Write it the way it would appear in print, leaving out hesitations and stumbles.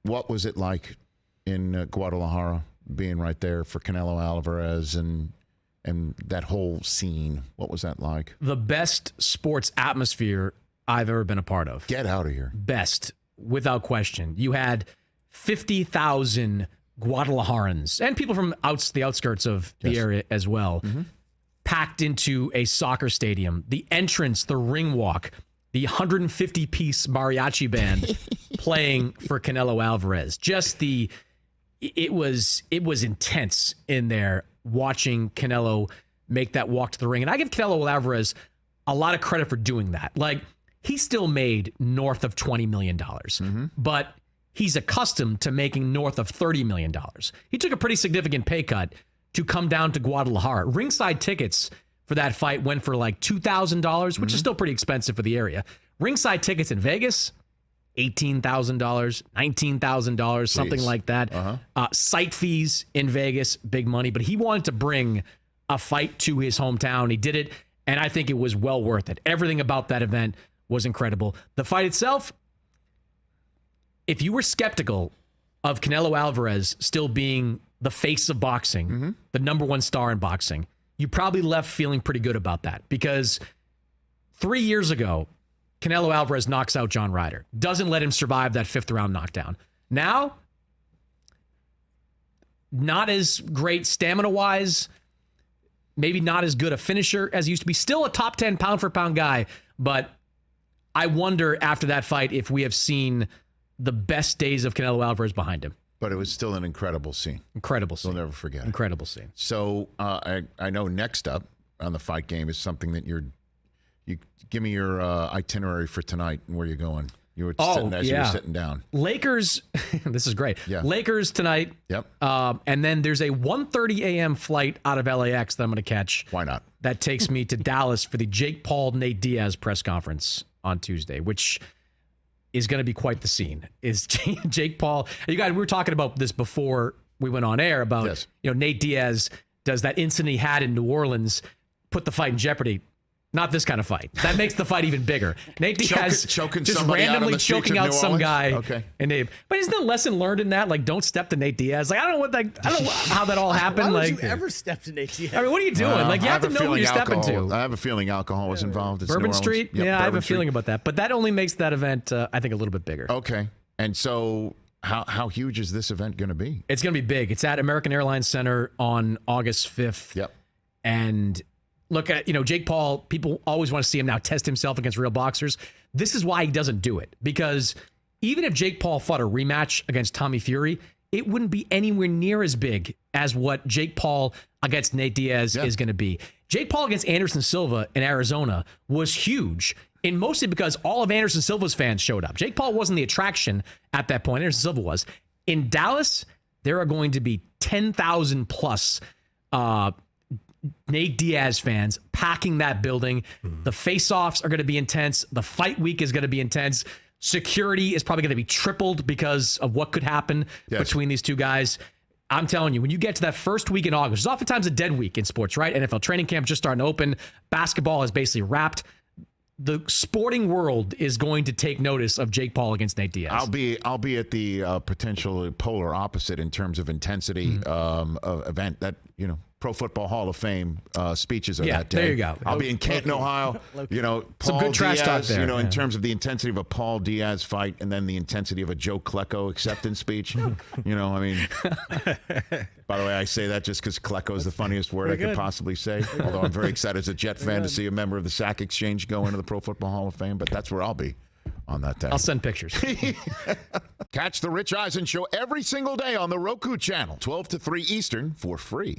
what was it like in Guadalajara, being right there for Canelo Alvarez and that whole scene? What was that like? The best sports atmosphere I've ever been a part of. Get out of here. Best, without question. You had 50,000 Guadalajarans and people from the outskirts of the area as well, packed into a soccer stadium. The entrance, the ring walk, the 150-piece mariachi band playing for Canelo Alvarez. Just it was intense in there watching Canelo make that walk to the ring. And I give Canelo Alvarez a lot of credit for doing that. Like, he still made north of $20 million, but he's accustomed to making north of $30 million. He took a pretty significant pay cut to come down to Guadalajara. Ringside tickets for that fight went for like $2,000, which is still pretty expensive for the area. Ringside tickets in Vegas, $18,000, $19,000, something like that. Site fees in Vegas, big money. But he wanted to bring a fight to his hometown. He did it, and I think it was well worth it. Everything about that event was incredible. The fight itself, if you were skeptical of Canelo Alvarez still being the face of boxing, the number one star in boxing, you probably left feeling pretty good about that, because 3 years ago, Canelo Alvarez knocks out John Ryder, doesn't let him survive that 5th round knockdown. Now, not as great stamina-wise, maybe not as good a finisher as he used to be. Still a top 10 pound-for-pound guy, but I wonder after that fight if we have seen the best days of Canelo Alvarez behind him. But it was still an incredible scene. Incredible scene. We'll never forget it. Incredible scene. So I know next up on the fight game is something that you give me your itinerary for tonight and where you're going. You were sitting down. Lakers, this is great. Yeah. Lakers tonight. Yep. And then there's a 1:30 a.m. flight out of LAX that I'm going to catch. Why not? That takes me to Dallas for the Jake Paul, Nate Diaz press conference on Tuesday, which is going to be quite the scene. Is Jake Paul? You guys, we were talking about this before we went on air about, Nate Diaz does that incident he had in New Orleans put the fight in jeopardy. Not this kind of fight. That makes the fight even bigger. Nate Diaz choking just randomly choking out some guy. Okay. But isn't the lesson learned in that? Like, don't step to Nate Diaz. Like, I don't know how that all happened. Why would you ever step to Nate Diaz? I mean, what are you doing? Like, you have to know who you're stepping to. I have a feeling alcohol was involved. It's Bourbon Street? Yep, I have a feeling about that. But that only makes that event, I think, a little bit bigger. Okay. And so how huge is this event going to be? It's going to be big. It's at American Airlines Center on August 5th. Yep. And look at, Jake Paul, people always want to see him now test himself against real boxers. This is why he doesn't do it. Because even if Jake Paul fought a rematch against Tommy Fury, it wouldn't be anywhere near as big as what Jake Paul against Nate Diaz is going to be. Jake Paul against Anderson Silva in Arizona was huge, and mostly because all of Anderson Silva's fans showed up. Jake Paul wasn't the attraction at that point. Anderson Silva was. In Dallas, there are going to be 10,000 plus Nate Diaz fans packing that building. The face-offs are going to be intense. The fight week is going to be intense. Security is probably going to be tripled because of what could happen between these two guys. I'm telling you, when you get to that first week in August, it's oftentimes a dead week in sports, right? NFL training camp just starting to open. Basketball is basically wrapped. The sporting world is going to take notice of Jake Paul against Nate Diaz. I'll be at the potential polar opposite in terms of intensity event that Pro Football Hall of Fame speeches are that day. There you go. I'll be in Canton, Ohio. Paul some good trash talk there. In terms of the intensity of a Paul Diaz fight, and then the intensity of a Joe Klecko acceptance speech. By the way, I say that just because Klecko is the funniest word I could possibly say. Although I'm very excited as a Jet fan to see a member of the Sack Exchange go into the Pro Football Hall of Fame. But that's where I'll be on that day. I'll send pictures. Catch the Rich Eisen Show every single day on the Roku channel, 12 to 3 Eastern, for free.